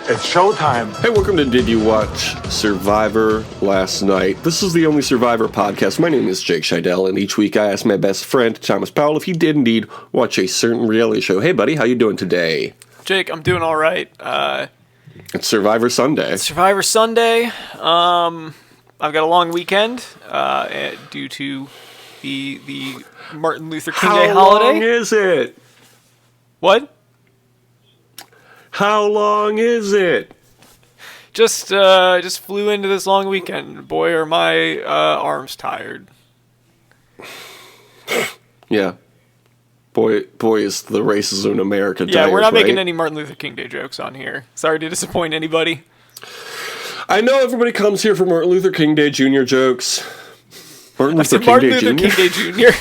It's showtime. Hey, welcome to Did You Watch Survivor Last Night? This is the only Survivor podcast. My name is Jake Scheidel, and each week I ask my best friend, Thomas Palau, if he did indeed watch a certain reality show. Hey, buddy, how you doing today? Jake, I'm doing all right. It's Survivor Sunday. Survivor Sunday. I've got a long weekend due to the Martin Luther King Day holiday. How long is it? What? How long is it? Just flew into this long weekend. Boy, are my arms tired. Yeah. Boy, is the racism in America tired, Yeah, we're not making right? any Martin Luther King Day jokes on here. Sorry to disappoint anybody. I know everybody comes here for Martin Luther King Day Jr. jokes. Martin Luther King Martin Day Luther Jr.? King Day Jr.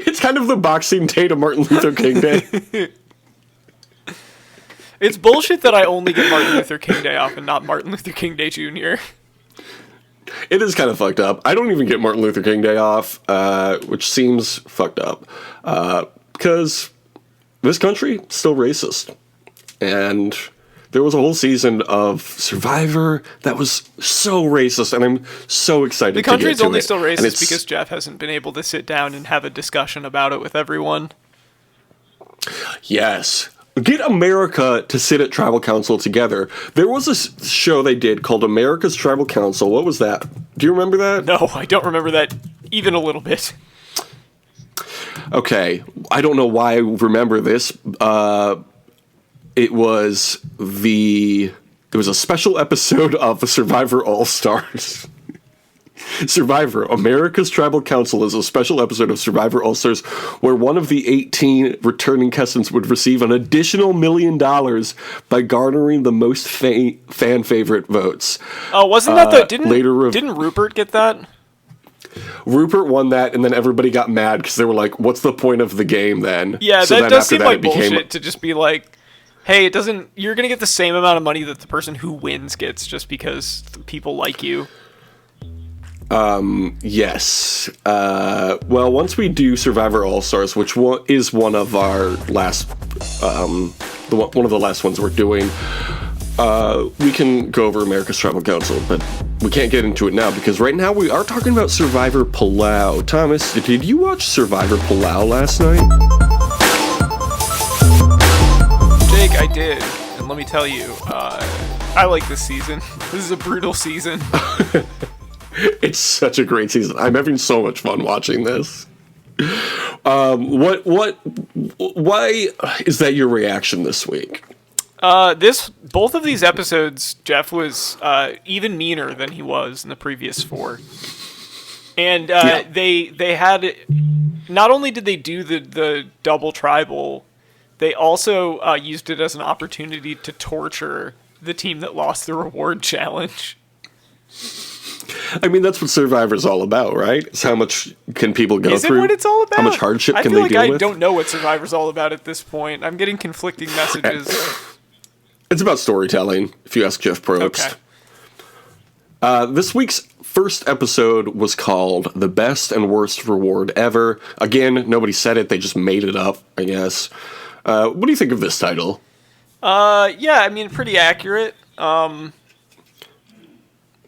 It's kind of the Boxing Day to Martin Luther King Day. It's bullshit that I only get Martin Luther King Day off and not Martin Luther King Day Jr. It is kind of fucked up. I don't even get Martin Luther King Day off, which seems fucked up. Because this country is still racist. And there was a whole season of Survivor that was so racist, and I'm so excited to get to it. The country's only still racist because Jeff hasn't been able to sit down and have a discussion about it with everyone. Yes. Get America to sit at Tribal Council together. There was a show they did called America's Tribal Council. What was that? Do you remember that? No, I don't remember that even a little bit. Okay. I don't know why I remember this. It was a special episode of Survivor All-Stars. Survivor, America's Tribal Council is a special episode of Survivor All-Stars where one of the 18 returning contestants would receive an additional $1 million by garnering the most fan favorite votes. Oh, wasn't that didn't Rupert get that? Rupert won that, and then everybody got mad because they were like, what's the point of the game then? Yeah, so that does seem like bullshit to just be like, hey, you're going to get the same amount of money that the person who wins gets just because people like you. Yes. Well, once we do Survivor All-Stars, which is one of our last, one of the last ones we're doing, we can go over America's Tribal Council, but we can't get into it now because right now we are talking about Survivor Palau. Thomas, did you watch Survivor Palau last night? Jake, I did, and let me tell you, I like this season. This is a brutal season. It's such a great season. I'm having so much fun watching this. Why is that your reaction this week? Both of these episodes, Jeff was even meaner than he was in the previous 4. And they had, not only did they do the double tribal, they also used it as an opportunity to torture the team that lost the reward challenge. I mean, that's what Survivor's all about, right? It's how much can people go through? Is it what it's all about? How much hardship can they deal with? I feel like I don't know what Survivor's all about at this point. I'm getting conflicting messages. It's about storytelling, if you ask Jeff Probst. Okay. This week's first episode was called The Best and Worst Reward Ever. Again, nobody said it. They just made it up, I guess. What do you think of this title? Yeah, I mean, pretty accurate.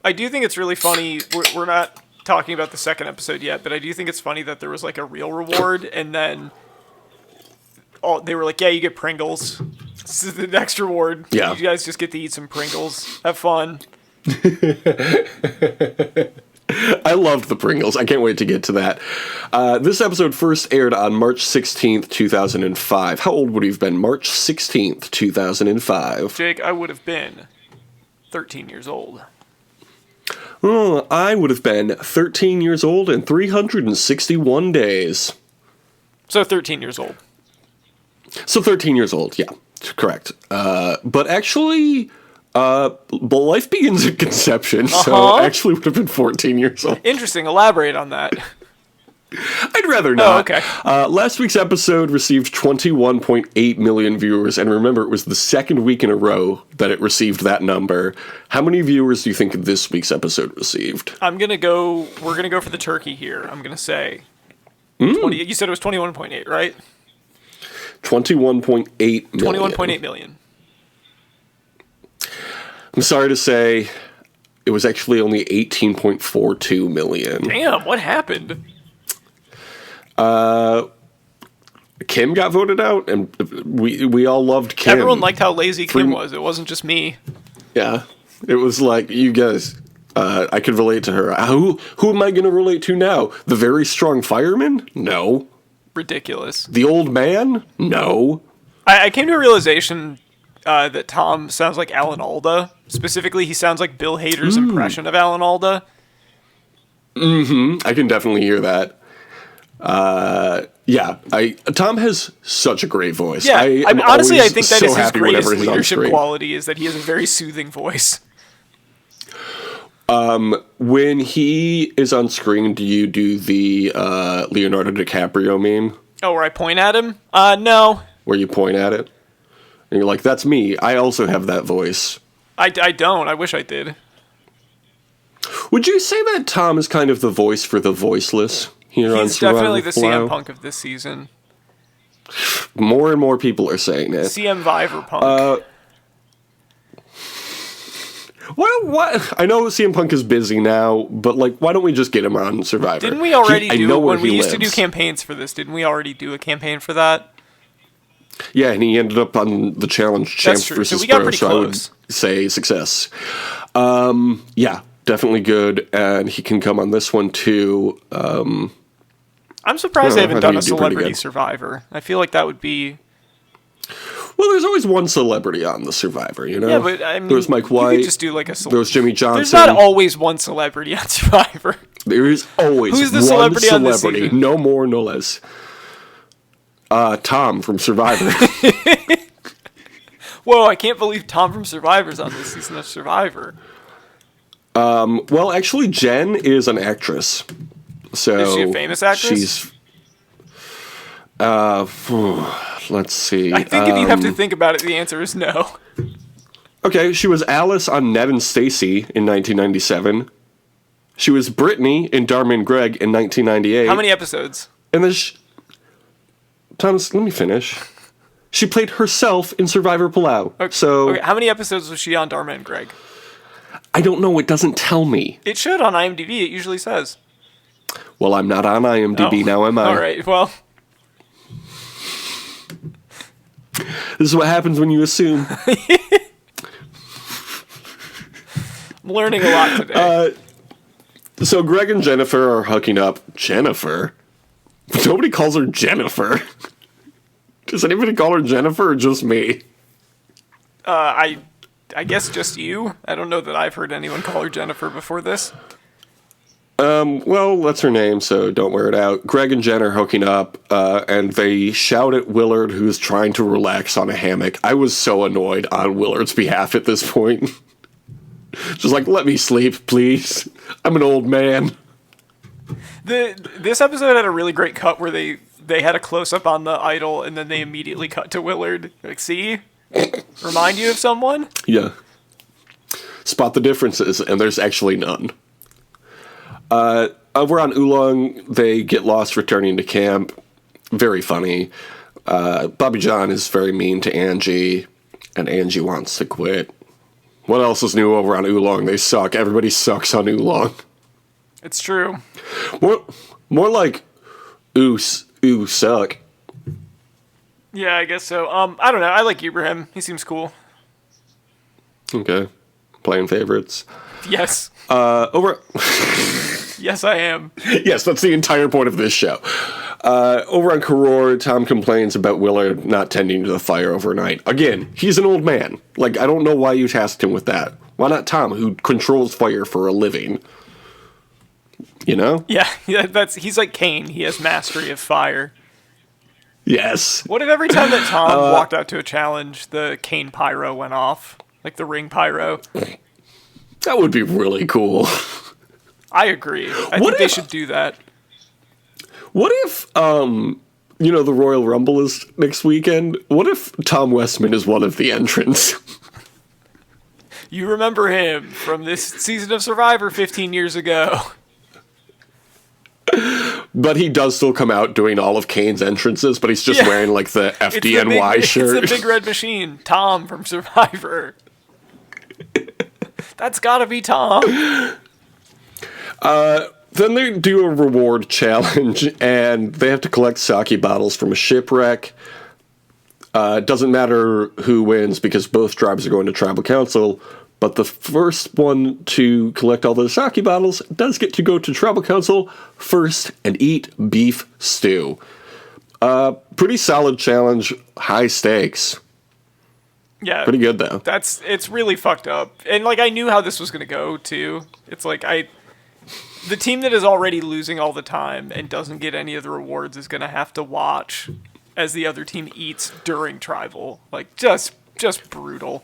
I do think it's really funny. We're not talking about the second episode yet, but I do think it's funny that there was like a real reward, and then they were like, "Yeah, you get Pringles. This is the next reward. Yeah, you guys just get to eat some Pringles. Have fun." I loved the Pringles. I can't wait to get to that. This episode first aired on March 16th, 2005. How old would you have been? March 16th, 2005. Jake, I would have been 13 years old. Oh, I would have been 13 years old and 361 days. So 13 years old. So 13 years old, yeah, correct. But actually, life begins at conception, so actually would have been 14 years old. Interesting. Elaborate on that. I'd rather not. Oh, okay. Last week's episode received 21.8 million viewers, and remember, it was the second week in a row that it received that number. How many viewers do you think this week's episode received? We're gonna go for the turkey here. I'm gonna say 20, you said it was 21.8, right? 21.8 million. 21.8 million. I'm sorry to say, it was actually only 18.42 million. Damn, what happened? Kim got voted out, and we all loved Kim. Everyone liked how lazy Kim was. It wasn't just me. Yeah. It was like, you guys, I could relate to her. Who am I going to relate to now? The very strong fireman? No. Ridiculous. The old man? No. I came to a realization that Tom sounds like Alan Alda. Specifically, he sounds like Bill Hader's impression of Alan Alda. I can definitely hear that. Yeah, Tom has such a great voice. Yeah, honestly, I think that so is his happy greatest whenever he's on leadership screen. quality, is that he has a very soothing voice. When he is on screen, do you do the Leonardo DiCaprio meme? Oh, where I point at him? No. Where you point at it? And you're like, that's me. I also have that voice. I don't. I wish I did. Would you say that Tom is kind of the voice for the voiceless here on He's Survivor definitely the Palau? CM Punk of this season. More and more people are saying that. CM Viver Punk. What? I know CM Punk is busy now, but like, why don't we just get him on Survivor? Didn't we already I know do, where when we he used to do lives. campaigns for this, didn't we already do a campaign for that? Yeah, and he ended up on the challenge Champs true. versus So we got Pro, pretty so close. I would say success. Yeah, definitely good, and he can come on this one too. I'm surprised they I haven't think done a he'd do pretty Celebrity good. Survivor. I feel like that would be... Well, there's always one celebrity on the Survivor, you know? Yeah, but I mean, There's Mike you White, could just do like a... there's Jimmy Johnson. There's not always one celebrity on Survivor. There is always Who's the one celebrity on this celebrity, season? no more, no less. Tom from Survivor. Whoa, I can't believe Tom from Survivor's on this season of Survivor. Well, actually, Jen is an actress. So Is she a famous actress? She's. Let's see. I think if you have to think about it, the answer is no. Okay, she was Alice on Ned and Stacy in 1997. She was Brittany in Dharma and Greg in 1998. How many episodes? And then Thomas, let me finish. She played herself in Survivor Palau. Okay, how many episodes was she on Dharma and Greg? I don't know. It doesn't tell me. It should on IMDb. It usually says. Well, I'm not on IMDb now, am I? All right, well... This is what happens when you assume. I'm learning a lot today. So Greg and Jennifer are hooking up. Jennifer? Nobody calls her Jennifer. Does anybody call her Jennifer or just me? I guess just you. I don't know that I've heard anyone call her Jennifer before this. Well, that's her name, so don't wear it out. Greg and Jen are hooking up, and they shout at Willard, who's trying to relax on a hammock. I was so annoyed on Willard's behalf at this point. Just like, let me sleep, please. I'm an old man. This episode had a really great cut where they had a close-up on the idol, and then they immediately cut to Willard. Like, see? Remind you of someone? Yeah. Spot the differences, and there's actually none. Over on Oolong, they get lost returning to camp. Very funny. Bobby John is very mean to Angie, and Angie wants to quit. What else is new over on Oolong? They suck. Everybody sucks on Oolong. It's true. More like, ooh, suck. Yeah, I guess so. I don't know. I like Ibrahim. He seems cool. Okay. Playing favorites. Yes. Over... Yes, I am. Yes, that's the entire point of this show. Over on Karor, Tom complains about Willard not tending to the fire overnight. Again, he's an old man. Like, I don't know why you tasked him with that. Why not Tom, who controls fire for a living? You know? Yeah, he's like Kane. He has mastery of fire. Yes. What if every time that Tom walked out to a challenge, the Kane pyro went off? Like the ring pyro? That would be really cool. I agree. I think they should do that. What if, the Royal Rumble is next weekend? What if Tom Westman is one of the entrants? You remember him from this season of Survivor 15 years ago. But he does still come out doing all of Kane's entrances, but he's just wearing, like, the FDNY shirt. It's the big red machine. Tom from Survivor. That's gotta be Tom. Then they do a reward challenge, and they have to collect sake bottles from a shipwreck. It doesn't matter who wins because both tribes are going to tribal council, but the first one to collect all the sake bottles does get to go to tribal council first and eat beef stew. Pretty solid challenge, high stakes. Yeah. Pretty good, though. It's really fucked up. And, like, I knew how this was going to go, too. It's like, the team that is already losing all the time and doesn't get any of the rewards is going to have to watch as the other team eats during tribal. Like, just brutal.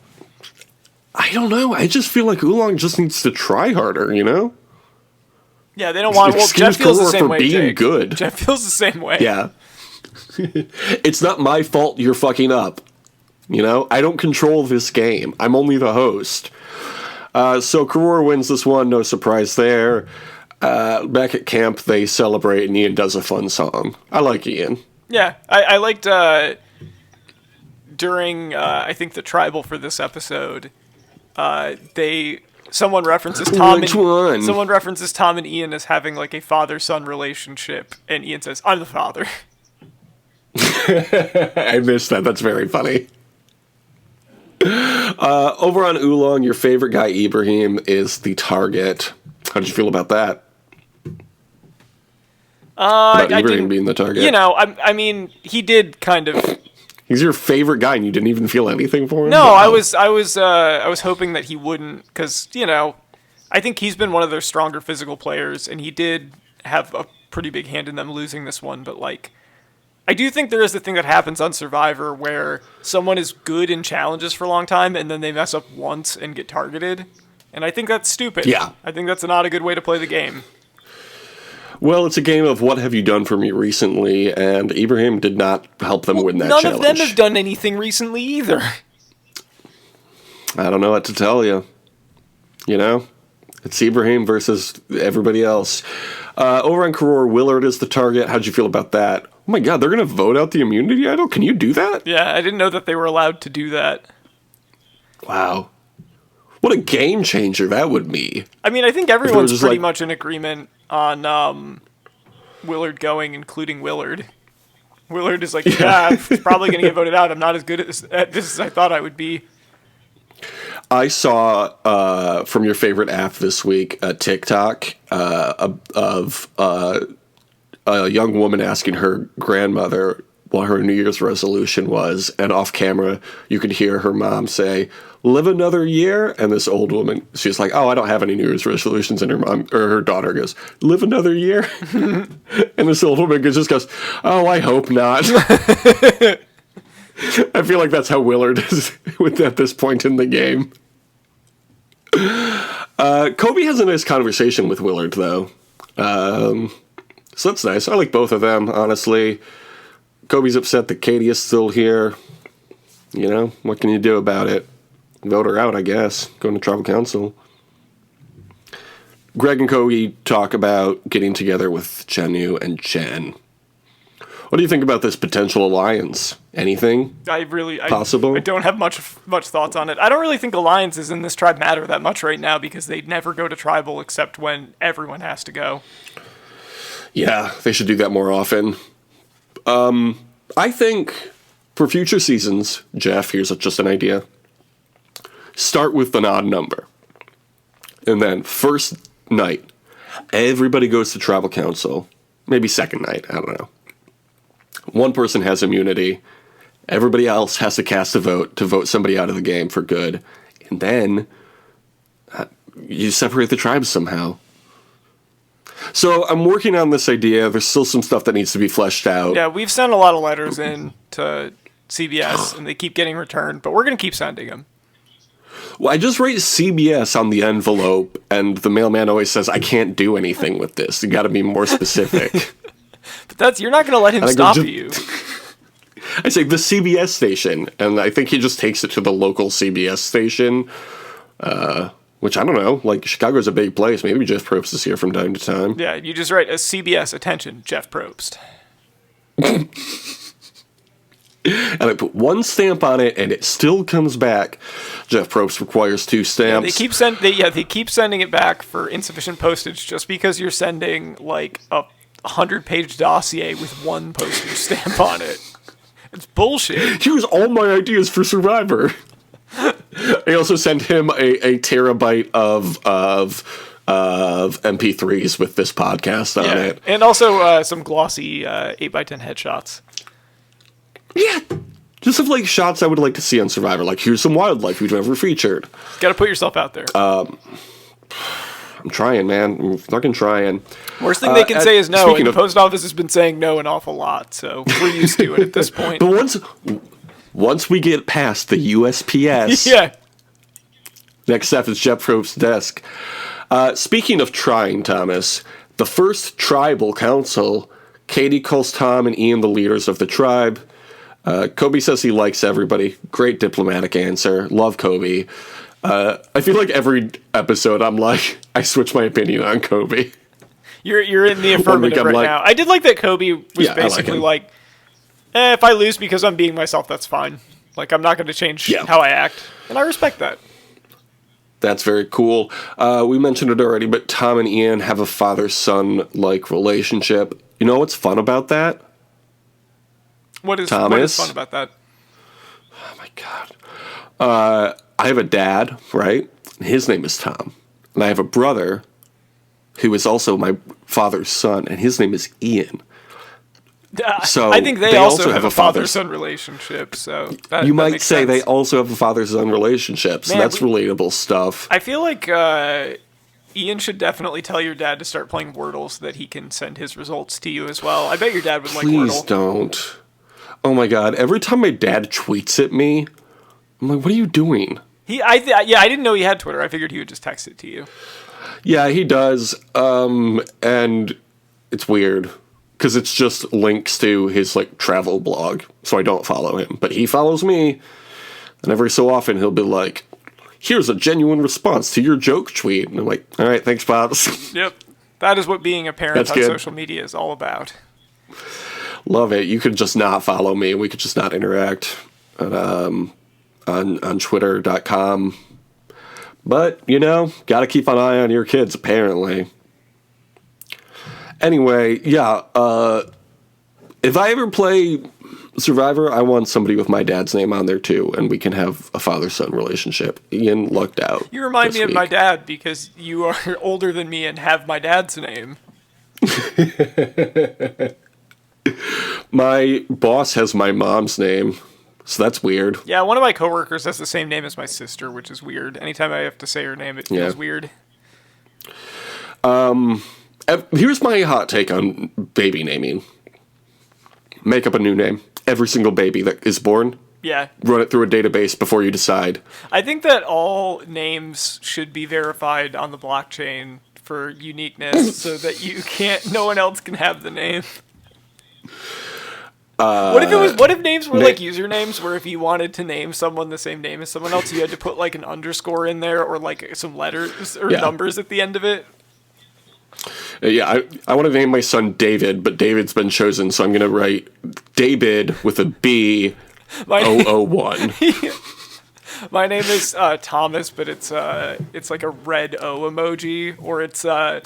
I don't know. I just feel like Oolong just needs to try harder, you know? Yeah, they don't want... Well, Jeff feels the same way, being Jake. good. Jeff feels the same way. Yeah. It's not my fault you're fucking up. You know? I don't control this game. I'm only the host. So Karora wins this one. No surprise there. Back at camp, they celebrate, and Ian does a fun song. I like Ian. Yeah, I liked... during, I think, the tribal for this episode, someone references Tom someone references Tom and Ian as having, like, a father-son relationship, and Ian says, "I'm the father." I missed that. That's very funny. Over on Oolong, your favorite guy, Ibrahim, is the target. How did you feel about that? About Ibrahim being the target? You know, I mean, he did kind of... He's your favorite guy, and you didn't even feel anything for him? No, wow. I was hoping that he wouldn't, because, you know, I think he's been one of their stronger physical players, and he did have a pretty big hand in them losing this one, but, like, I do think there is the thing that happens on Survivor where someone is good in challenges for a long time, and then they mess up once and get targeted, and I think that's stupid. Yeah. I think that's not a good way to play the game. Well, it's a game of what have you done for me recently, and Ibrahim did not help them win that challenge. None of them have done anything recently either. I don't know what to tell you. You know? It's Ibrahim versus everybody else. Over on Killard Willard is the target. How'd you feel about that? Oh my god, they're going to vote out the immunity idol? Can you do that? Yeah, I didn't know that they were allowed to do that. Wow. What a game changer that would be. I mean, I think everyone's pretty much in agreement on Willard going, including Willard. Willard is like, yeah, I'm probably going to get voted out. I'm not as good at this as I thought I would be. I saw from your favorite app this week a TikTok of a young woman asking her grandmother what her New Year's resolution was, and off camera you could hear her mom say, "Live another year," and this old woman, she's like, "Oh, I don't have any New Year's resolutions," and her daughter goes, "Live another year," and this old woman just goes, "Oh, I hope not." I feel like that's how Willard is at this point in the game. Kobe has a nice conversation with Willard, though. So that's nice. I like both of them, honestly. Kobe's upset that Katie is still here. You know, what can you do about it? Vote her out, I guess. Going to tribal council. Greg and Kobe talk about getting together with Chenu and Chen. What do you think about this potential alliance? Anything possible? I don't have much thoughts on it. I don't really think alliances in this tribe matter that much right now because they never go to tribal except when everyone has to go. Yeah, they should do that more often. I think for future seasons, Jeff, here's just an idea. Start with an odd number. And then first night, everybody goes to tribal council. Maybe second night, I don't know. One person has immunity. Everybody else has to cast a vote to vote somebody out of the game for good. And then you separate the tribes somehow. So I'm working on this idea. There's still some stuff that needs to be fleshed out. Yeah, we've sent a lot of letters in to CBS, and they keep getting returned, but we're going to keep sending them. Well, I just write CBS on the envelope, and the mailman always says, "I can't do anything with this. You got to be more specific." But you're not going to let him stop you. I say the CBS station, and I think he just takes it to the local CBS station, which I don't know. Like, Chicago's a big place. Maybe Jeff Probst is here from time to time. Yeah, you just write a CBS attention, Jeff Probst. and I put one stamp on it, and it still comes back. Jeff Probst requires 2 stamps. They keep sending it back for insufficient postage just because you're sending like a 100-page dossier with 1 postage stamp on it. It's bullshit. Here's all my ideas for Survivor. I also sent him a terabyte of MP3s with this podcast on it. And also some glossy 8x10 headshots. Yeah. Just of like shots I would like to see on Survivor. Like, here's some wildlife we've never featured. Gotta put yourself out there. I'm trying, man. I'm fucking trying. Worst thing they can say is no, and the post office has been saying no an awful lot, so we're used to it at this point. But once we get past the USPS, yeah. Next step is Jeff Probst's desk. Speaking of trying, Thomas, the first tribal council, Katie calls Tom and Ian the leaders of the tribe. Kobe says he likes everybody. Great diplomatic answer. Love Kobe. I feel like every episode I'm like, I switch my opinion on Kobe. You're in the affirmative right now. I did like that Kobe was basically like, if I lose because I'm being myself, that's fine. Like, I'm not going to change how I act. And I respect that. That's very cool. We mentioned it already, but Tom and Ian have a father-son-like relationship. You know what's fun about that? What is fun about that? Oh, my God. I have a dad, right? His name is Tom. And I have a brother who is also my father's son, and his name is Ian. So I think they also have a father-son relationship. So you might say they also have a father-son relationship. So that's relatable stuff. I feel like Ian should definitely tell your dad to start playing Wordle so that he can send his results to you as well. I bet your dad would like Wordle. Please don't. Oh my God! Every time my dad tweets at me, I'm like, "What are you doing?" I didn't know he had Twitter. I figured he would just text it to you. Yeah, he does. And it's weird because it's just links to his like travel blog, so I don't follow him, but he follows me. And every so often he'll be like, "Here's a genuine response to your joke tweet," and I'm like, "All right, thanks, Pops." Yep, that is what being a parent on social media is all about. Love it. You could just not follow me. We could just not interact on Twitter.com. But, you know, got to keep an eye on your kids, apparently. Anyway, yeah, if I ever play Survivor, I want somebody with my dad's name on there, too, and we can have a father-son relationship. Ian lucked out. You remind me of my dad because you are older than me and have my dad's name. My boss has my mom's name, so that's weird. Yeah, one of my coworkers has the same name as my sister, which is weird. Anytime I have to say her name, it feels weird. Here's my hot take on baby naming. Make up a new name. Every single baby that is born. Yeah. Run it through a database before you decide. I think that all names should be verified on the blockchain for uniqueness so that no one else can have the name. What if names were like usernames, where if you wanted to name someone the same name as someone else, you had to put like an underscore in there or like some letters or numbers at the end of it? Yeah, I want to name my son David, but David's been chosen, so I'm going to write David with a B 001. My name is Thomas, but it's like a red O emoji, or it's the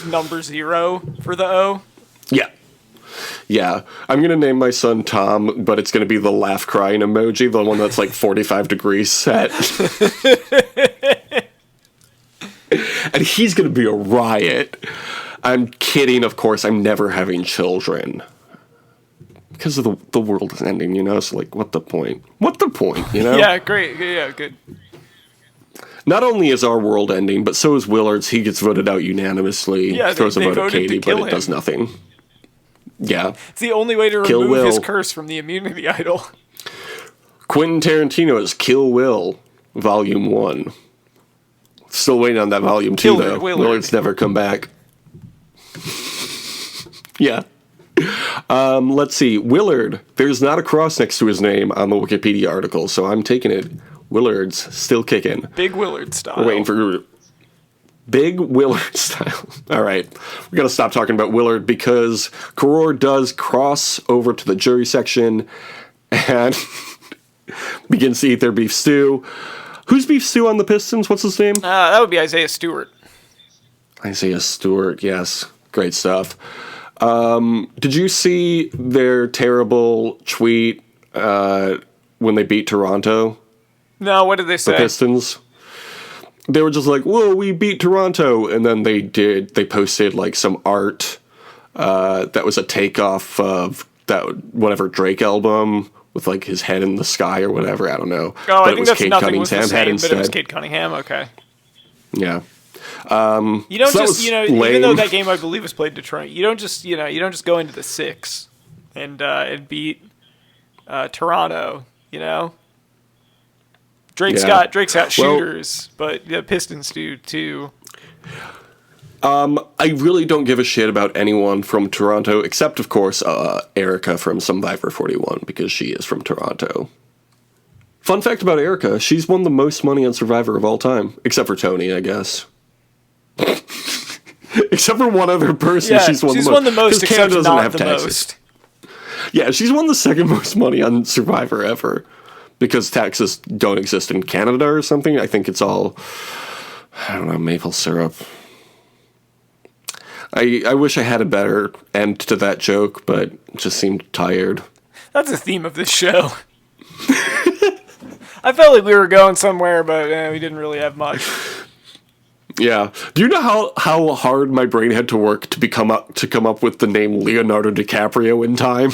number 0 for the O. Yeah. I'm gonna name my son Tom, but it's gonna be the laugh crying emoji, the one that's like 45 degrees set. And he's gonna be a riot. I'm kidding, of course. I'm never having children. Because of the world is ending, you know? So, like, what the point? You know? Yeah, great. Yeah, good. Not only is our world ending, but so is Willard's. He gets voted out unanimously. Yeah, throws a vote at Katie, but it does nothing. Yeah. It's the only way to remove his curse from the immunity idol. Quentin Tarantino's Kill Will, Volume 1. Still waiting on that Volume 2, though. Willard's never come back. Yeah. Let's see. Willard. There's not a cross next to his name on the Wikipedia article, so I'm taking it. Willard's still kicking. Big Willard style. We're waiting for... Big Willard style. All right, we got to stop talking about Willard because Karor does cross over to the jury section and begins to eat their beef stew. Who's beef stew on the Pistons? What's his name? That would be Isaiah Stewart. Isaiah Stewart, yes. Great stuff. Did you see their terrible tweet when they beat Toronto? No, what did they say? The Pistons? They were just like, whoa, we beat Toronto. And then they posted like some art that was a takeoff of that whatever Drake album with like his head in the sky or whatever. I don't know. Oh, but I think that's nothing was the same, instead. but it was Cade Cunningham. Okay. Yeah. You don't so just, lame. even though that game I believe was played in Detroit, you don't just go into the 6 and beat Toronto. Drake's got shooters, but the Pistons do too. I really don't give a shit about anyone from Toronto, except of course Erica from Survivor 41 because she is from Toronto. Fun fact about Erica: she's won the most money on Survivor of all time, except for Tony, I guess. Except for one other person, she's won the most. Except Canada doesn't not have the taxes. most. Yeah, she's won the second most money on Survivor ever. Because taxes don't exist in Canada or something. I think it's all, I don't know, maple syrup. I wish I had a better end to that joke, but it just seemed tired. That's the theme of this show. I felt like we were going somewhere, but we didn't really have much. Yeah. Do you know how hard my brain had to work to come up with the name Leonardo DiCaprio in time?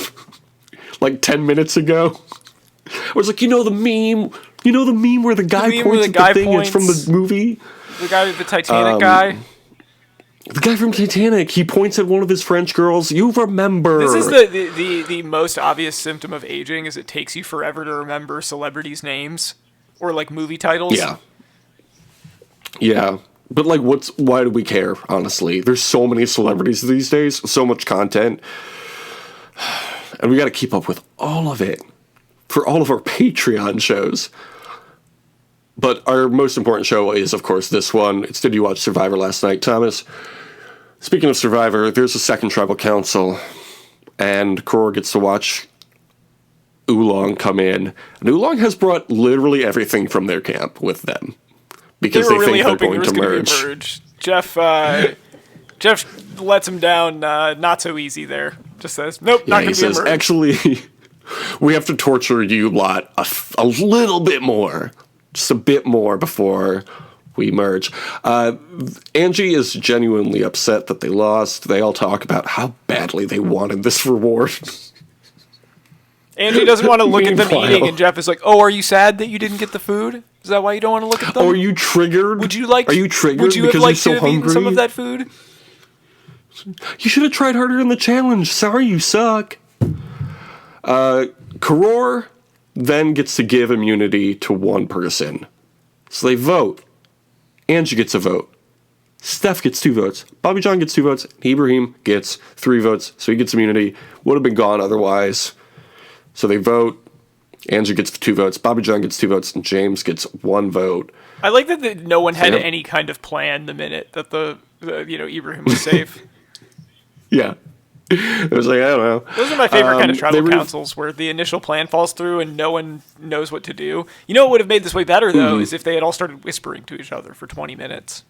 Like 10 minutes ago? I was like, the meme where the guy points at the thing, it's from the movie? The guy, the Titanic guy? The guy from Titanic, he points at one of his French girls. You remember. This is the most obvious symptom of aging, is it takes you forever to remember celebrities' names. Or, like, movie titles. Yeah. Yeah. But, like, why do we care, honestly? There's so many celebrities these days, so much content. And we got to keep up with all of it. For all of our Patreon shows. But our most important show is, of course, this one. It's Did You Watch Survivor Last Night, Thomas? Speaking of Survivor, there's a second tribal council, and Karor gets to watch Oolong come in. And Oolong has brought literally everything from their camp with them. Because they really think they're hoping going to merge. Merge. Jeff lets him down not so easy there. Just says, nope, not going to be a merge. Actually... We have to torture you lot a little bit more. Just a bit more before we merge. Angie is genuinely upset that they lost. They all talk about how badly they wanted this reward. Angie doesn't want to look at them eating, and Jeff is like, oh, are you sad that you didn't get the food? Is that why you don't want to look at them? Oh, are you triggered? Are you triggered because have liked you're so to have hungry? eaten some of that food? You should have tried harder in the challenge. Sorry, you suck. Karor then gets to give immunity to one person. So they vote. Angie gets a vote. Steph gets 2 votes. Bobby John gets 2 votes. Ibrahim gets 3 votes. So he gets immunity. Would have been gone otherwise. So they vote. Angie gets 2 votes. Bobby John gets 2 votes. And James gets 1 vote. I like that no one had any kind of plan the minute that the Ibrahim was safe. Yeah. It was like, I don't know. Those are my favorite kind of tribal councils, where the initial plan falls through and no one knows what to do. You know what would have made this way better, though, is if they had all started whispering to each other for 20 minutes.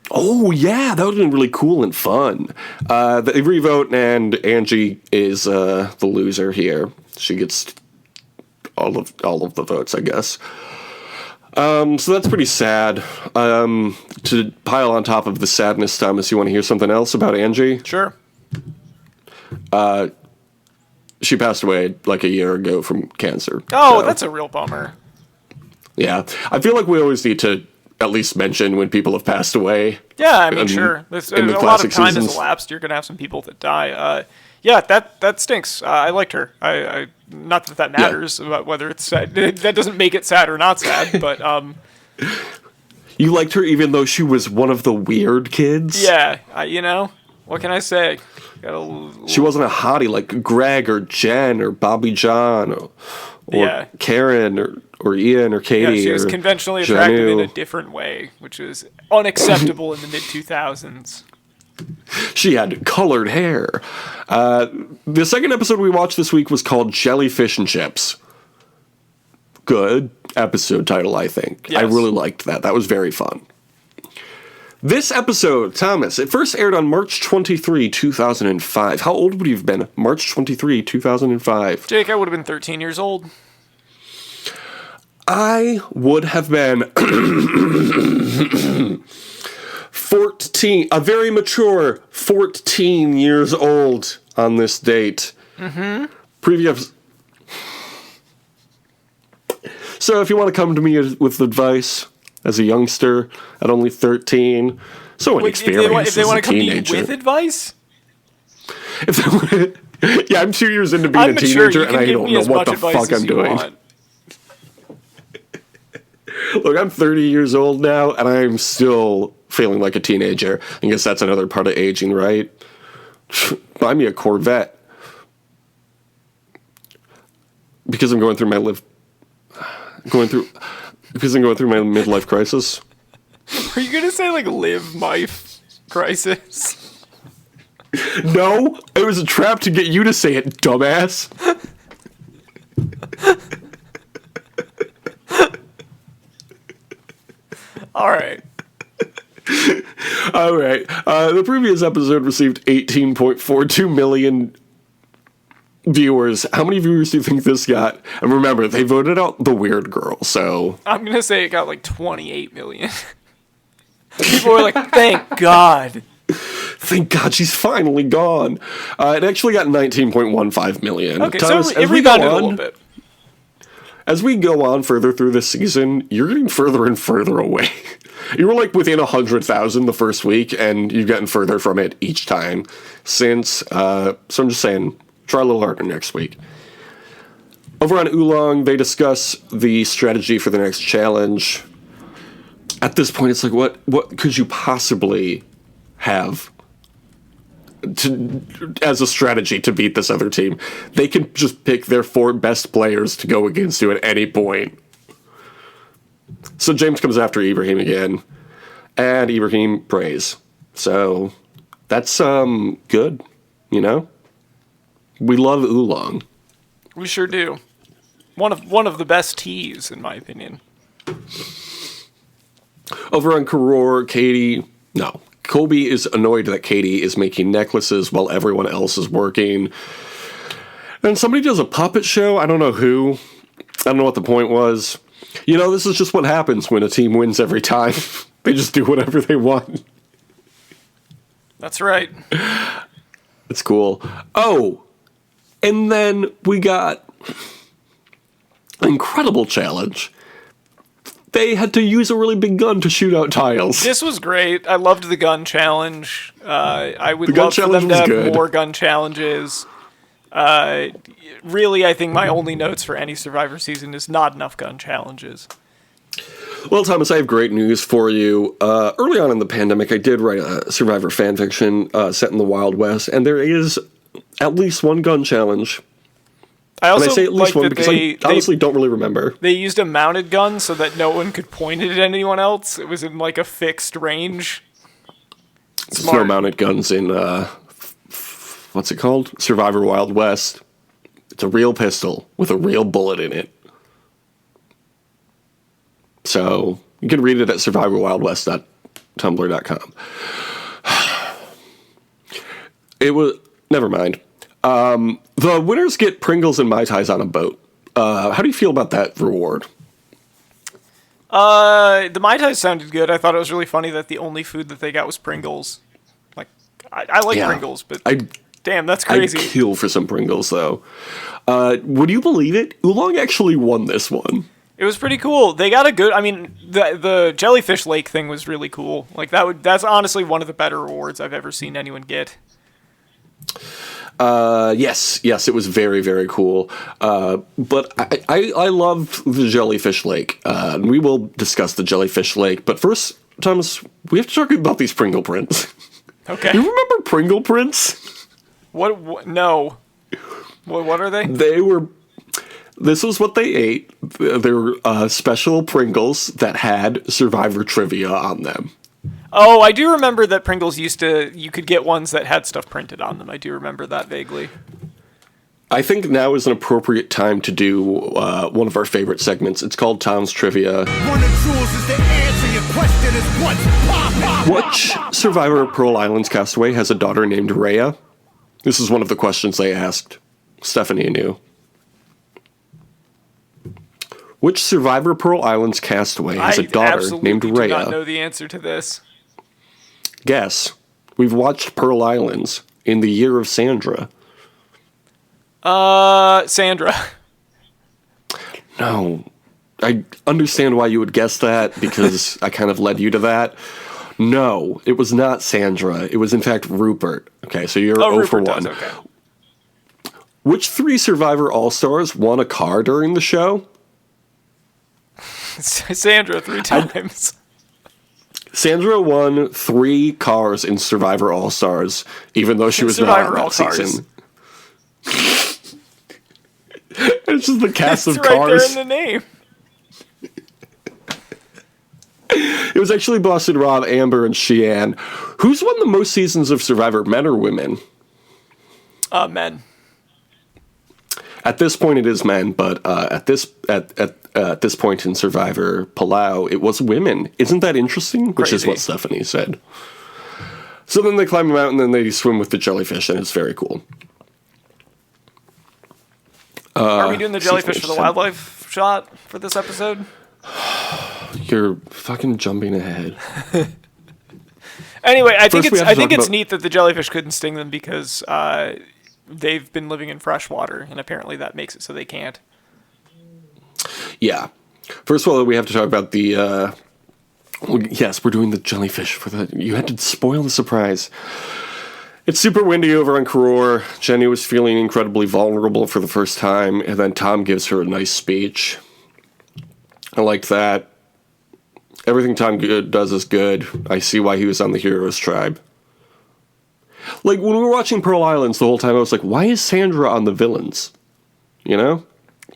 Oh, yeah, that would have been really cool and fun. They revote, and Angie is the loser here. She gets all of the votes, I guess. So that's pretty sad. To pile on top of the sadness, Thomas, you want to hear something else about Angie? Sure. She passed away like a year ago from cancer. Oh, so that's a real bummer. Yeah. I feel like we always need to at least mention when people have passed away. Yeah, I mean, sure. There's a lot of time has elapsed. You're going to have some people that die. Yeah, that stinks. I liked her. I not that matters about whether it's sad. That doesn't make it sad or not sad, but... You liked her even though she was one of the weird kids? Yeah, what can I say? She wasn't a hottie like Greg or Jen or Bobby John or Karen or Ian or Katie. Yeah, she was or conventionally attractive in Janu. a different way, which was unacceptable in the mid-2000s. She had colored hair. The second episode we watched this week was called Jellyfish and Chips. Good episode title, I think. Yes. I really liked that. That was very fun. This episode, Thomas, it first aired on March 23, 2005. How old would you have been? March 23, 2005. Jake, I would have been 13 years old. I would have been 14, a very mature 14 years old on this date. Mm-hmm. Previous. So if you want to come to me with advice as a youngster at only 13, so inexperienced if they want as to a come to you teenager. with advice? If they want yeah, I'm 2 years into being I'm a mature. teenager You and can I give don't me know as what much the advice fuck as I'm you doing. want. Look, I'm 30 years old now, and I'm still feeling like a teenager. I guess that's another part of aging, right? Buy me a Corvette. Because I'm going through my midlife crisis. Are you gonna say like live life crisis? No, it was a trap to get you to say it, dumbass. All right. All right. The previous episode received 18.42 million viewers. How many viewers do you think this got? And remember, they voted out the weird girl, so... I'm gonna say it got like 28 million. People were like, "Thank God." Thank God she's finally gone. It actually got 19.15 million. Okay, Thomas, so it rebounded a little bit. As we go on further through this season, you're getting further and further away. You were like within 100,000 the first week, and you've gotten further from it each time since. So I'm just saying, try a little harder next week. Over on Oolong, they discuss the strategy for the next challenge. At this point, it's like, what could you possibly have as a strategy to beat this other team? They can just pick their 4 best players to go against you at any point. So James comes after Ibrahim again, and Ibrahim prays. So that's good, you know? We love Oolong. We sure do. One of the best teas, in my opinion. Over on Karor, Colby is annoyed that Katie is making necklaces while everyone else is working. And somebody does a puppet show. I don't know who. I don't know what the point was. You know, this is just what happens when a team wins every time. They just do whatever they want. That's right. It's cool. Oh, and then we got an incredible challenge. They had to use a really big gun to shoot out tiles. This was great. I loved the gun challenge. I would gun love for challenge them to was have good. more gun challenges. Really, I think my only notes for any Survivor season is not enough gun challenges. Well, Thomas, I have great news for you. Early on in the pandemic, I did write a Survivor fanfiction set in the Wild West, and there is at least one gun challenge. I also and I say at least like one that because I honestly don't really remember. They used a mounted gun so that no one could point it at anyone else. It was in like a fixed range. There's no mounted guns in, what's it called? Survivor Wild West. It's a real pistol with a real bullet in it. So you can read it at survivorwildwest.tumblr.com. It was... Never mind. The winners get Pringles and Mai Tais on a boat. How do you feel about that reward? The Mai Tais sounded good. I thought it was really funny that the only food that they got was Pringles. Like, I like Pringles, but damn, that's crazy. I'd kill for some Pringles, though. Would you believe it? Oolong actually won this one. It was pretty cool. They got a good... I mean, the Jellyfish Lake thing was really cool. Like, that's honestly one of the better rewards I've ever seen anyone get. Yes, it was very, very cool. But I love the Jellyfish Lake. And we will discuss the Jellyfish Lake. But first, Thomas, we have to talk about these Pringle prints. Okay. You remember Pringle prints? What no. What are they? This was what they ate. There were special Pringles that had Survivor trivia on them. Oh, I do remember that Pringles you could get ones that had stuff printed on them. I do remember that vaguely. I think now is an appropriate time to do one of our favorite segments. It's called Tom's Trivia. One of Jules is the answer. Your question is what? Which Survivor of Pearl Islands castaway has a daughter named Rhea? This is one of the questions they asked Stephanie and you. Which Survivor Pearl Islands castaway has a daughter named Rhea? I do not know the answer to this. Guess. We've watched Pearl Islands in the year of Sandra. Sandra. No. I understand why you would guess that, because I kind of led you to that. No, it was not Sandra. It was, in fact, Rupert. Okay, so you're 0 for 1. Okay. Which 3 Survivor All-Stars won a car during the show? Sandra 3 times. Sandra won 3 cars in Survivor All-Stars, even though she was Survivor not on that All-Stars. season. It's just the cast of right cars. There in the name. It was actually Boston Rob, Amber, and Sheehan. Who's won the most seasons of Survivor, men or women? Men. At this point, it is men, but at this point in Survivor Palau, it was women. Isn't that interesting? Which is what Stephanie said. So then they climb a mountain, and then they swim with the jellyfish, and it's very cool. Are we doing the jellyfish for the wildlife shot for this episode? You're fucking jumping ahead. Anyway, I think it's neat that the jellyfish couldn't sting them because they've been living in fresh water, and apparently that makes it so they can't. Yeah. First of all, we have to talk about the... yes, we're doing the jellyfish for the... You had to spoil the surprise. It's super windy over on Karor. Jenny was feeling incredibly vulnerable for the first time, and then Tom gives her a nice speech. I liked that. Everything Tom does is good. I see why he was on the Heroes Tribe. Like, when we were watching Pearl Islands the whole time, I was like, why is Sandra on the villains? You know?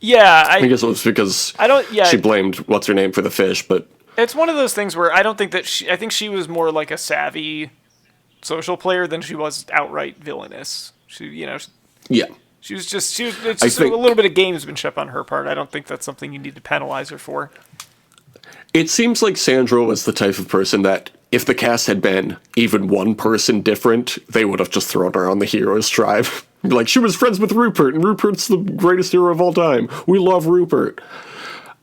Yeah, I guess it was because she blamed what's-her-name for the fish, but... It's one of those things where I don't think that I think she was more like a savvy social player than she was outright villainous. Yeah. It's just a little bit of gamesmanship on her part. I don't think that's something you need to penalize her for. It seems like Sandra was the type of person that if the cast had been even one person different, they would have just thrown her on the Heroes Tribe. Like, she was friends with Rupert, and Rupert's the greatest hero of all time. We love Rupert.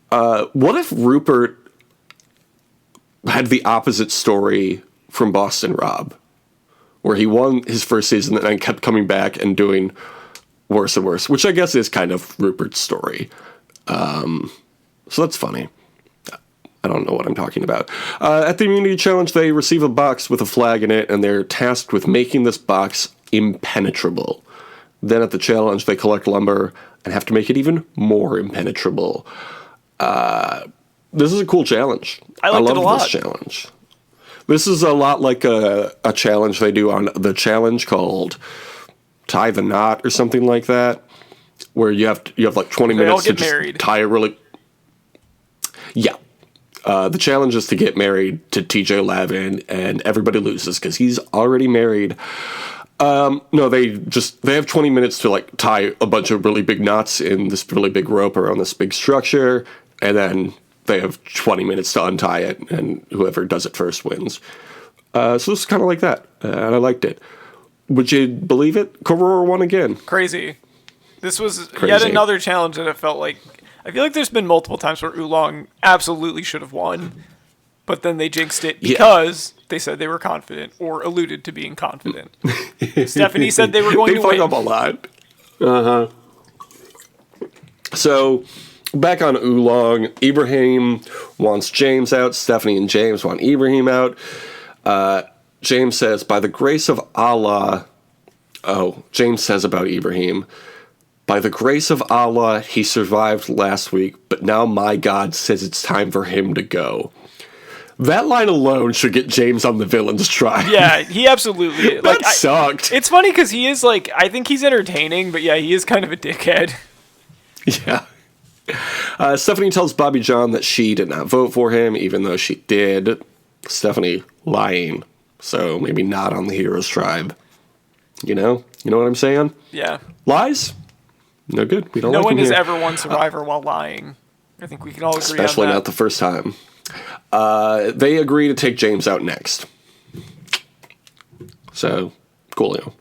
What if Rupert had the opposite story from Boston Rob, where he won his first season and then kept coming back and doing worse and worse, which I guess is kind of Rupert's story. So that's funny. I don't know what I'm talking about. At the Immunity Challenge, they receive a box with a flag in it, and they're tasked with making this box impenetrable. Then at the challenge, they collect lumber and have to make it even more impenetrable. This is a cool challenge. I love this challenge. This is a lot like a challenge they do on the challenge called Tie the Knot or something like that, where you have like 20 minutes to just tie a really... Yeah. The challenge is to get married to TJ Lavin, and everybody loses because he's already married. No, they have 20 minutes to like tie a bunch of really big knots in this really big rope around this big structure, and then they have 20 minutes to untie it, and whoever does it first wins. So this is kind of like that, and I liked it. Would you believe it? Karor won again. Crazy. This was yet another challenge that it felt like... I feel like there's been multiple times where Oolong absolutely should have won, but then they jinxed it because they said they were confident or alluded to being confident. Stephanie said they were going to win. They fuck up a lot. Uh-huh. So, back on Oolong, Ibrahim wants James out. Stephanie and James want Ibrahim out. James says, by the grace of Allah... Oh, James says about Ibrahim... By the grace of Allah, he survived last week, but now my God says it's time for him to go. That line alone should get James on the villain's tribe. Yeah, he absolutely... That sucked. It's funny because he is, like... I think he's entertaining, but yeah, he is kind of a dickhead. Yeah. Stephanie tells Bobby John that she did not vote for him, even though she did. Stephanie lying, so maybe not on the Heroes Tribe. You know what I'm saying? Yeah. Lies? No good. We don't No like one them has here. ever won Survivor while lying. I think we can all agree Especially on that. not the first time. They agree to take James out next. So, coolio.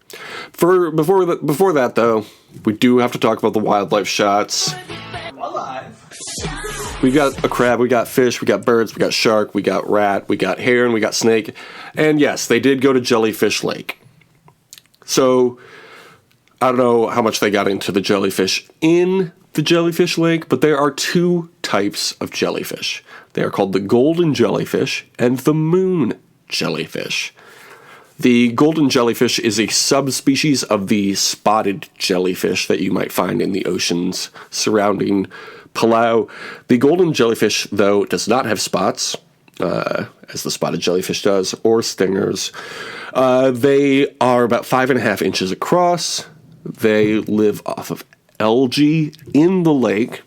Before that, though, we do have to talk about the wildlife shots. We got a crab, we got fish, we got birds, we got shark, we got rat, we got heron, we got snake. And yes, they did go to Jellyfish Lake. So, I don't know how much they got into the jellyfish in the Jellyfish Lake, but there are two types of jellyfish. They are called the golden jellyfish and the moon jellyfish. The golden jellyfish is a subspecies of the spotted jellyfish that you might find in the oceans surrounding Palau. The golden jellyfish, though, does not have spots, as the spotted jellyfish does, or stingers. They are about 5.5 inches across. They live off of algae in the lake.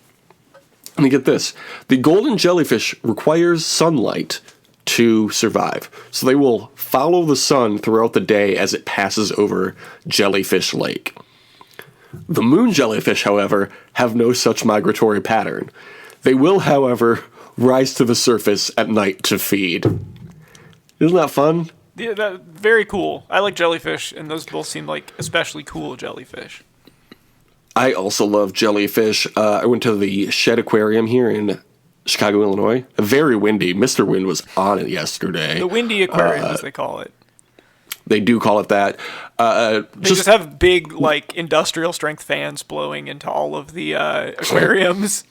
And get this, the golden jellyfish requires sunlight to survive. So they will follow the sun throughout the day as it passes over Jellyfish Lake. The moon jellyfish, however, have no such migratory pattern. They will, however, rise to the surface at night to feed. Isn't that fun? Yeah, very cool. I like jellyfish, and those both seem like especially cool jellyfish. I also love jellyfish. I went to the Shed Aquarium here in Chicago, Illinois. Very windy. Mr. Wind was on it yesterday. The windy aquarium, as they call it. They do call it that. They just have big, like, industrial strength fans blowing into all of the aquariums.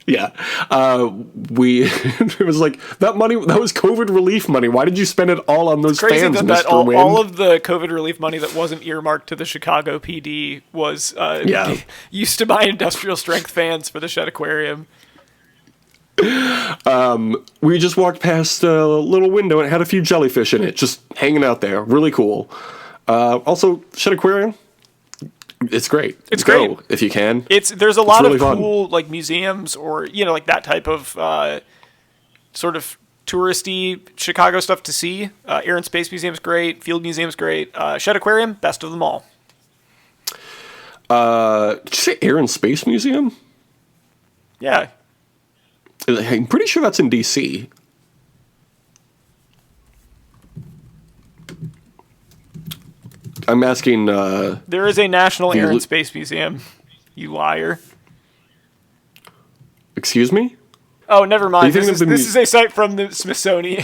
Yeah. It was like, that money, that was COVID relief money. Why did you spend it all on those Crazy fans, that Mr. Wind? all of the COVID relief money that wasn't earmarked to the Chicago PD was used to buy industrial strength fans for the Shed Aquarium. We just walked past a little window and it had a few jellyfish in it, just hanging out there. Really cool. Also, Shed Aquarium, it's great. It's Go, great if you can. There's a lot really of fun. cool like museums or like that type of sort of touristy Chicago stuff to see. Air and Space Museum's great. Field Museum's great. Shed Aquarium, best of them all. Did you say Air and Space Museum? Yeah. I'm pretty sure that's in D.C. I'm asking... There is a National Air and Space Museum, you liar. Excuse me? Oh, never mind. This thinking of is a site from the Smithsonian.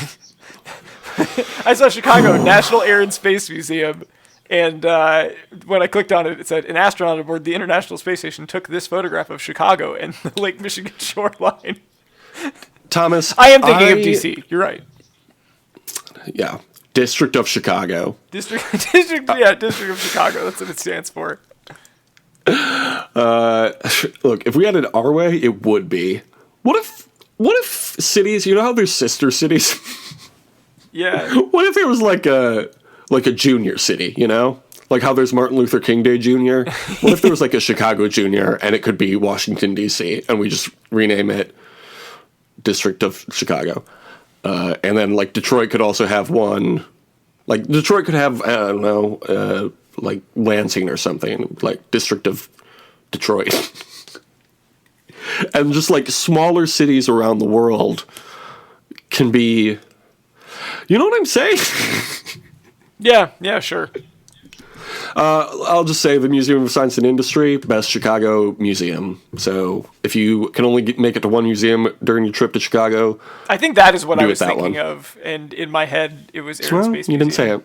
I saw Chicago National Air and Space Museum, and when I clicked on it, it said, an astronaut aboard the International Space Station took this photograph of Chicago and the Lake Michigan shoreline. Thomas, I am thinking of D.C. You're right. Yeah. District of Chicago. District of Chicago. That's what it stands for. Look, if we had it our way, it would be. What if cities, you know how there's sister cities? Yeah. What if there was like a junior city, you know? Like how there's Martin Luther King Day Jr. What if there was like a Chicago Junior and it could be Washington, D.C., and we just rename it District of Chicago? And then like Detroit could also have one. Like Detroit could have, I don't know, like Lansing or something, like District of Detroit. And just like smaller cities around the world can be, you know what I'm saying? Yeah, sure. I'll just say the Museum of Science and Industry, best Chicago museum. So if you can only make it to one museum during your trip to Chicago, I think that is what I was thinking one. of, and in my head it was Air and Space Museum. You didn't say it.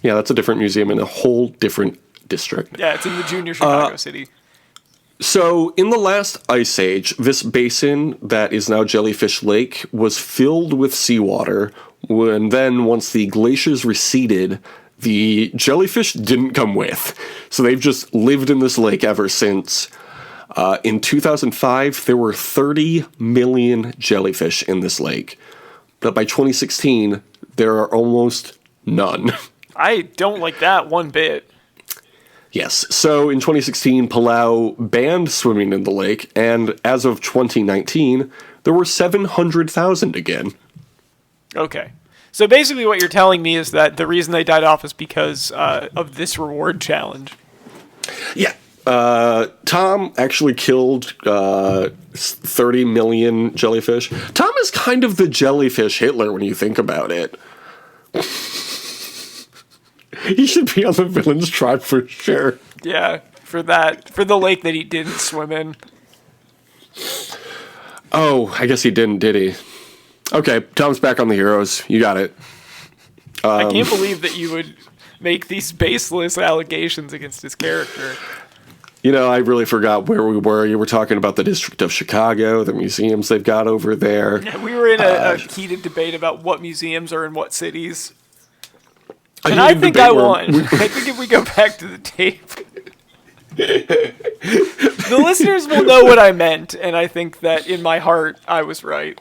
Yeah, that's a different museum in a whole different district. Yeah, it's in the junior Chicago city. So, in the last ice age, this basin that is now Jellyfish Lake was filled with seawater, and then once the glaciers receded, the jellyfish didn't come with. So they've just lived in this lake ever since. In 2005, there were 30 million jellyfish in this lake. But by 2016, there are almost none. I don't like that one bit. Yes. So in 2016, Palau banned swimming in the lake, and as of 2019, there were 700,000 again. Okay. So basically what you're telling me is that the reason they died off is because of this reward challenge. Yeah. Tom actually killed 30 million jellyfish. Tom is kind of the jellyfish Hitler when you think about it. He should be on the villain's tribe for sure. Yeah, for the lake that he didn't swim in. Oh, I guess he didn't, did he? Okay, Tom's back on the heroes. You got it. I can't believe that you would make these baseless allegations against his character. You know, I really forgot where we were. You were talking about the District of Chicago, the museums they've got over there. Yeah, we were in a heated debate about what museums are in what cities. And I think I won. I think if we go back to the tape, the listeners will know what I meant, and I think that in my heart, I was right.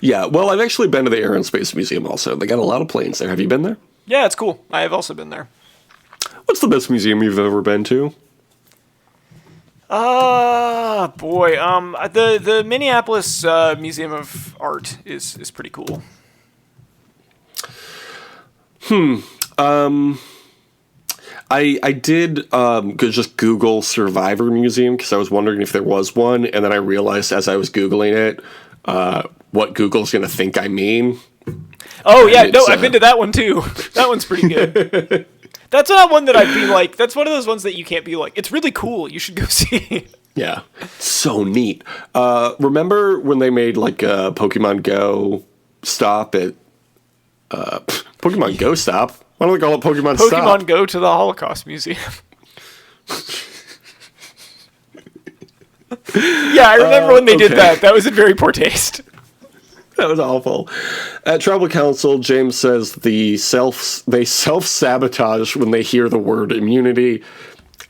Yeah, well, I've actually been to the Air and Space Museum also. They got a lot of planes there. Have you been there? Yeah, it's cool. I have also been there. What's the best museum you've ever been to? Boy, the Minneapolis Museum of Art is pretty cool. I did just Google Survivor Museum because I was wondering if there was one, and then I realized as I was Googling it what Google's going to think I mean. Oh, yeah, no, I've been to that one too. That one's pretty good. That's not one that I'd be like, that's one of those ones that you can't be like, it's really cool, you should go see. Yeah, so neat. Remember when they made like a Pokemon Go stop at Pokemon Go stop? Why don't they call it Pokemon Stop? Pokemon Go to the Holocaust Museum. Yeah, I remember when they did that. That was in very poor taste. That was awful. At Tribal Council, James says they self-sabotage when they hear the word immunity.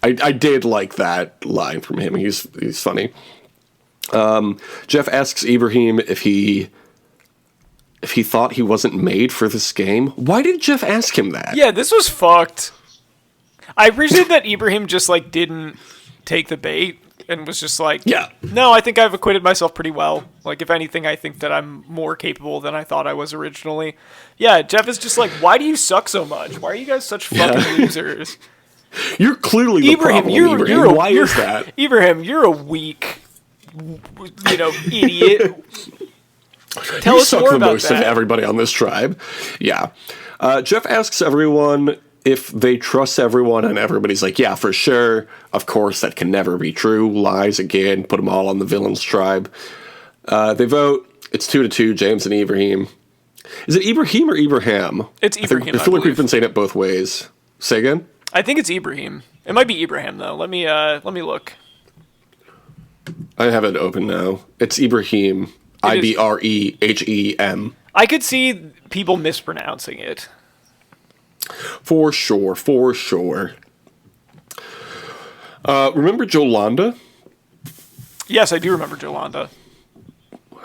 I did like that line from him. He's funny. Jeff asks Ibrahim if he thought he wasn't made for this game. Why did Jeff ask him that? Yeah, this was fucked. I appreciate that Ibrahim just like didn't take the bait and was just like, yeah, no, I think I've acquitted myself pretty well. Like, if anything, I think that I'm more capable than I thought I was originally. Yeah, Jeff is just like, why do you suck so much? Why are you guys such fucking losers? You're clearly the problem, Ibrahim. Why is that? Ibrahim, you're a weak, idiot. Tell us more about that. You suck the most of everybody on this tribe. Yeah. Jeff asks everyone if they trust everyone, and everybody's like, yeah, for sure. Of course, that can never be true. Lies again. Put them all on the villain's tribe. They vote. It's 2-2, James and Ibrahim. Is it Ibrahim or Ibrahim? It's Ibrahim, I feel like we've been saying it both ways. Say again? I think it's Ibrahim. It might be Ibrahim, though. Let me look. I have it open now. It's Ibrahim. Ibrehem. I could see people mispronouncing it. For sure. Remember Jolanda? Yes, I do remember Jolanda.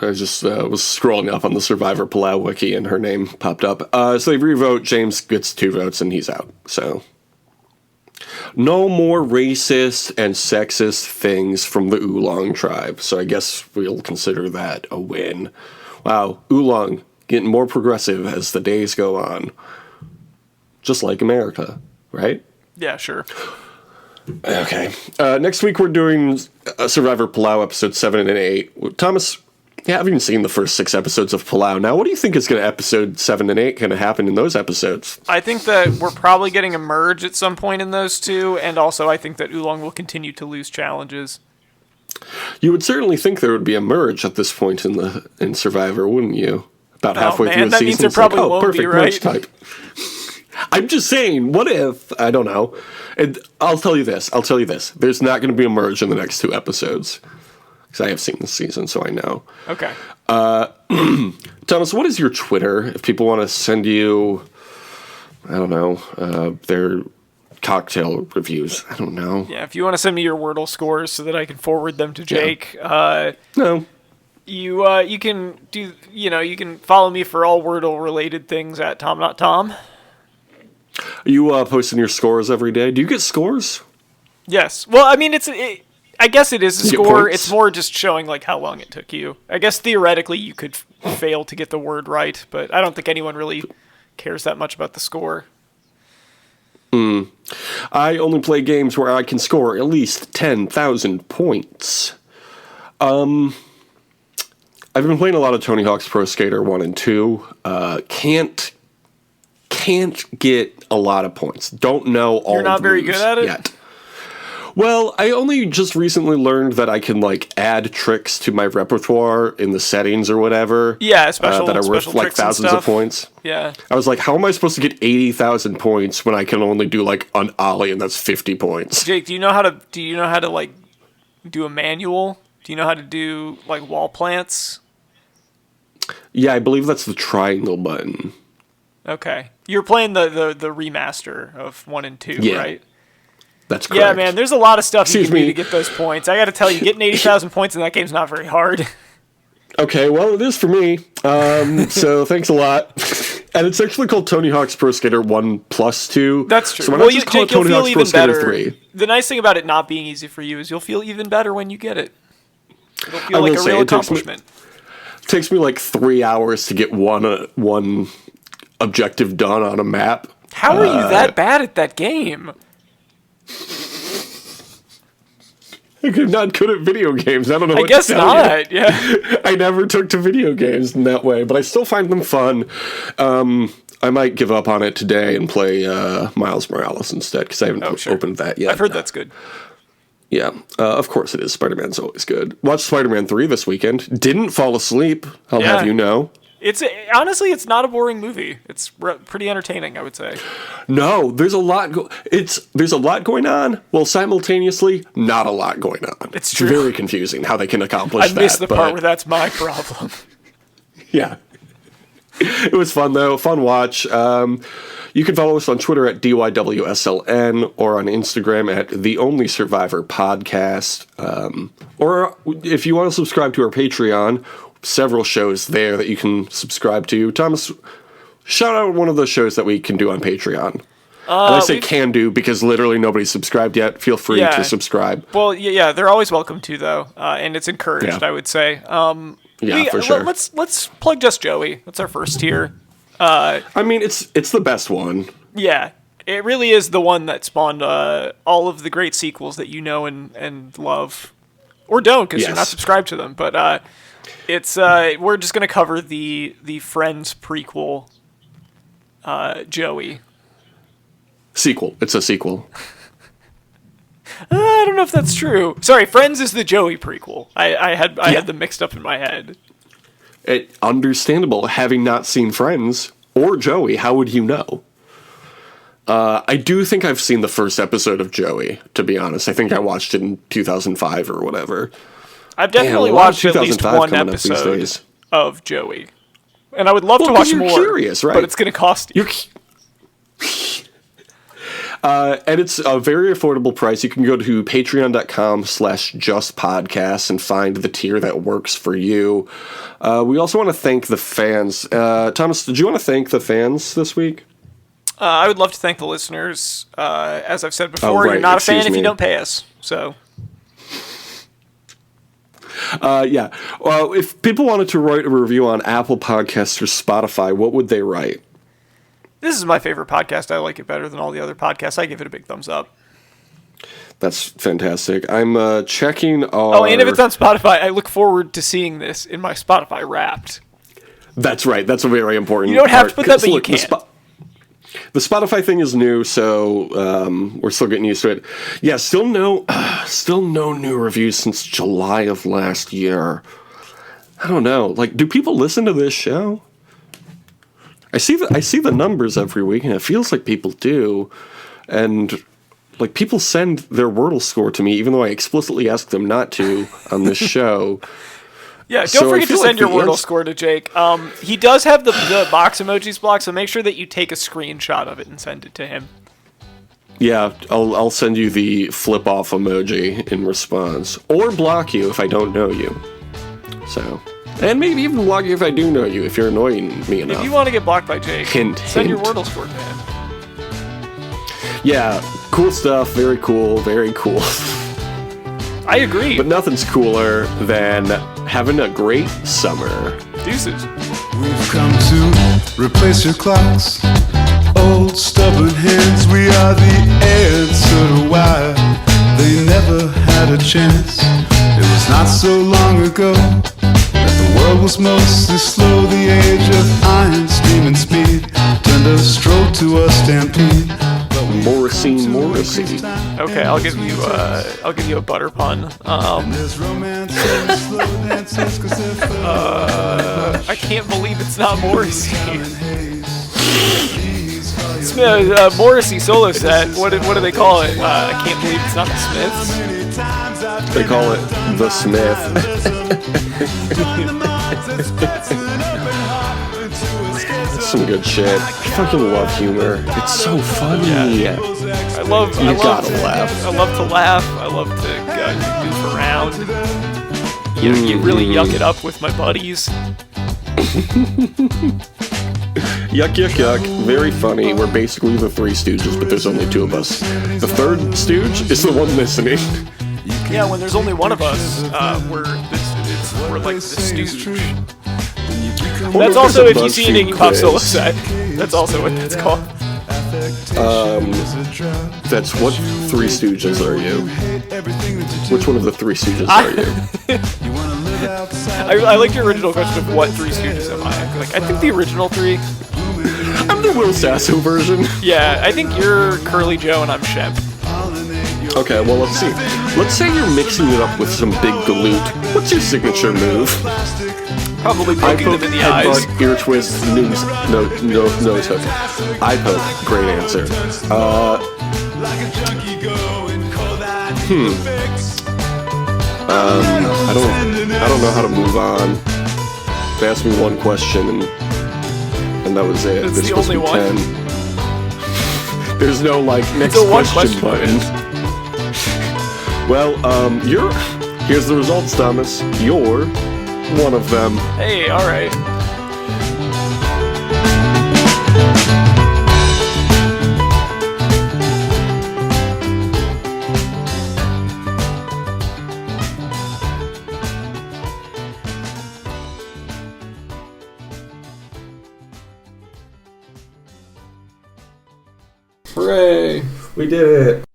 I just was scrolling up on the Survivor Palau wiki and her name popped up. So they revote. James gets 2 votes and he's out. So no more racist and sexist things from the Oolong tribe. So I guess we'll consider that a win. Wow, Oolong getting more progressive as the days go on. Just like America, right? Yeah, sure. Okay. Next week we're doing Survivor Palau episodes 7 and 8. Thomas, I haven't even seen the first 6 episodes of Palau. Now, what do you think is going to episode 7 and 8 going to happen in those episodes? I think that we're probably getting a merge at some point in those 2, and also I think that Oolong will continue to lose challenges. You would certainly think there would be a merge at this point in Survivor, wouldn't you? About halfway through the that season. Means there probably won't perfect be, right? merge type. I'm just saying, what if, I don't know, and I'll tell you this, there's not going to be a merge in the next 2 episodes. Because I have seen this season, so I know. Okay. Thomas, what is your Twitter? If people want to send you, I don't know, their cocktail reviews. I don't know. Yeah, if you want to send me your Wordle scores so that I can forward them to Jake. Yeah. No. You can do, you can follow me for all Wordle related things at Tom Not Tom. You posting your scores every day? Do you get scores? Yes. Well, I mean, I guess it is a You get score. points? It's more just showing like how long it took you. I guess theoretically you could fail to get the word right, but I don't think anyone really cares that much about the score. I only play games where I can score at least 10,000 points. I've been playing a lot of Tony Hawk's Pro Skater 1 and 2. Can't get a lot of points. Don't know all. You're not very good at it yet. Well, I only just recently learned that I can like add tricks to my repertoire in the settings or whatever. Yeah, special that are worth special like tricks and thousands of stuff. points. Yeah. I was like, how am I supposed to get 80,000 points when I can only do like an ollie and that's 50 points? Jake, do you know how to like do a manual? Do you know how to do like wall plants? Yeah, I believe that's the triangle button. Okay. You're playing the remaster of 1 and 2, Yeah. right? That's correct. Yeah, man, there's a lot of stuff you Excuse can do me. to get those points. I got to tell you, getting 80,000 points in that game's not very hard. Okay, well, it is for me. So thanks a lot. And it's actually called Tony Hawk's Pro Skater 1 plus 2. That's true. So why Well, not just call Jake, it Tony you'll Hawk's feel Pro even Skater better. 3? The nice thing about it not being easy for you is you'll feel even better when you get it. It'll feel like will a say, real it takes me- accomplishment. Takes me like 3 hours to get one objective done on a map. How are you that bad at that game? I'm not good at video games. I don't know I what guess to tell you. not. Yeah. I never took to video games in that way, but I still find them fun. I might give up on it today and play Miles Morales instead, because I haven't Sure. opened that yet. I've heard that's good. Yeah, of course it is. Spider-Man's always good. Watched Spider-Man 3 this weekend. Didn't fall asleep, I'll Yeah. have you know. Honestly, it's not a boring movie. It's pretty entertaining, I would say. No, there's a lot there's a lot going on, while simultaneously not a lot going on. It's true. Very confusing how they can accomplish I that. missed the part but- where that's my problem. Yeah. It was fun, though. Fun watch. You can follow us on Twitter at DYWSLN or on Instagram at The Only Survivor Podcast. Or if you want to subscribe to our Patreon, several shows there that you can subscribe to. Thomas, shout out one of those shows that we can do on Patreon. And I say can do because literally nobody's subscribed yet. Feel free Yeah. to subscribe. Well, yeah, they're always welcome to, though, and it's encouraged, Yeah. I would say. Yeah, for sure. Let's plug Just Joey. That's our first tier. I mean, it's the best one. Yeah, it really is the one that spawned all of the great sequels that you know and love, or don't because you're Yes. not subscribed to them. But it's we're just gonna cover the Friends prequel, Joey. Sequel. It's a sequel. I don't know if that's true. Sorry, Friends is the Joey prequel. I had them mixed up in my head. Understandable. Having not seen Friends or Joey, how would you know? I do think I've seen the first episode of Joey, to be honest. I think I watched it in 2005 or whatever. I've definitely Man, a lot of watched at least 2005 one coming up these episode days. of Joey, and I would love to 'cause watch you're more. curious, right? But it's going to cost you. And it's a very affordable price. You can go to patreon.com/justpodcasts and find the tier that works for you. We also want to thank the fans. Thomas, did you want to thank the fans this week? I would love to thank the listeners. As I've said before, right, you're not a fan excuse if you me. don't pay us. So Yeah. Well, if people wanted to write a review on Apple Podcasts or Spotify, what would they write? this is my favorite podcast. I like it better than all the other podcasts. I give it a big thumbs up. That's fantastic. I'm checking our... Oh, and if it's on Spotify, I look forward to seeing this in my Spotify Wrapped. That's right. That's a very important You don't have part. to put that, but you Look, can. The Spotify thing is new, so we're still getting used to it. Yeah, still no new reviews since July of last year. I don't know. Like, do people listen to this show? I see the numbers every week, and it feels like people do. And like people send their Wordle score to me, even though I explicitly ask them not to on this show. Yeah, don't So I forget to feel send like your the Wordle ans- score to Jake. He does have the box emojis blocked, so make sure that you take a screenshot of it and send it to him. Yeah, I'll send you the flip off emoji in response, or block you if I don't know you. So, and maybe even block you if I do know you, if you're annoying me enough. If you want to get blocked by Jake, Hint, send your hint. Wordle score to him. Yeah, cool stuff. Very cool. Very cool. I agree. But nothing's cooler than having a great summer. Deuces. We've come to replace your clocks. Old stubborn hands, we are the answer to why they never had a chance. It was not so long ago that the world was mostly slow. The age of iron, steam, and speed turned a stroll to a stampede. Morrissey. Okay, I'll give you a butter pun. I can't believe it's not Morrissey. Morrissey solo set. What do they call it? I can't believe it's not the Smiths. They call it The Smith. That's some good shit. I fucking love humor. It's so funny. Yeah. I love laugh. I love to laugh. I love to goof around. You really yuck it up with my buddies. Yuck, yuck, yuck. Very funny. We're basically the Three Stooges, but there's only two of us. The third Stooge is the one listening. Yeah, when there's only one of us, we're like the Stooge. That's also if you see an Iggy Pop solo set. That's also what that's called. That's what Three Stooges are you? Which one of the Three Stooges are you? I like your original question of what Three Stooges am I? Like, I think the original three. I'm the Will Sasso version. Yeah, I think you're Curly Joe and I'm Shep. Okay, well, let's see. Let's say you're mixing it up with some big galoot. What's your signature move? Probably poking them in the eyes. Headbutt, ear twist, nose hook. Eye poke. Great answer. I don't know how to move on. They asked me one question and that was it. That's There's the only one. 10. There's no next question button. Well, here's the results, Thomas. You're one of them. Hey, alright. Hooray! We did it!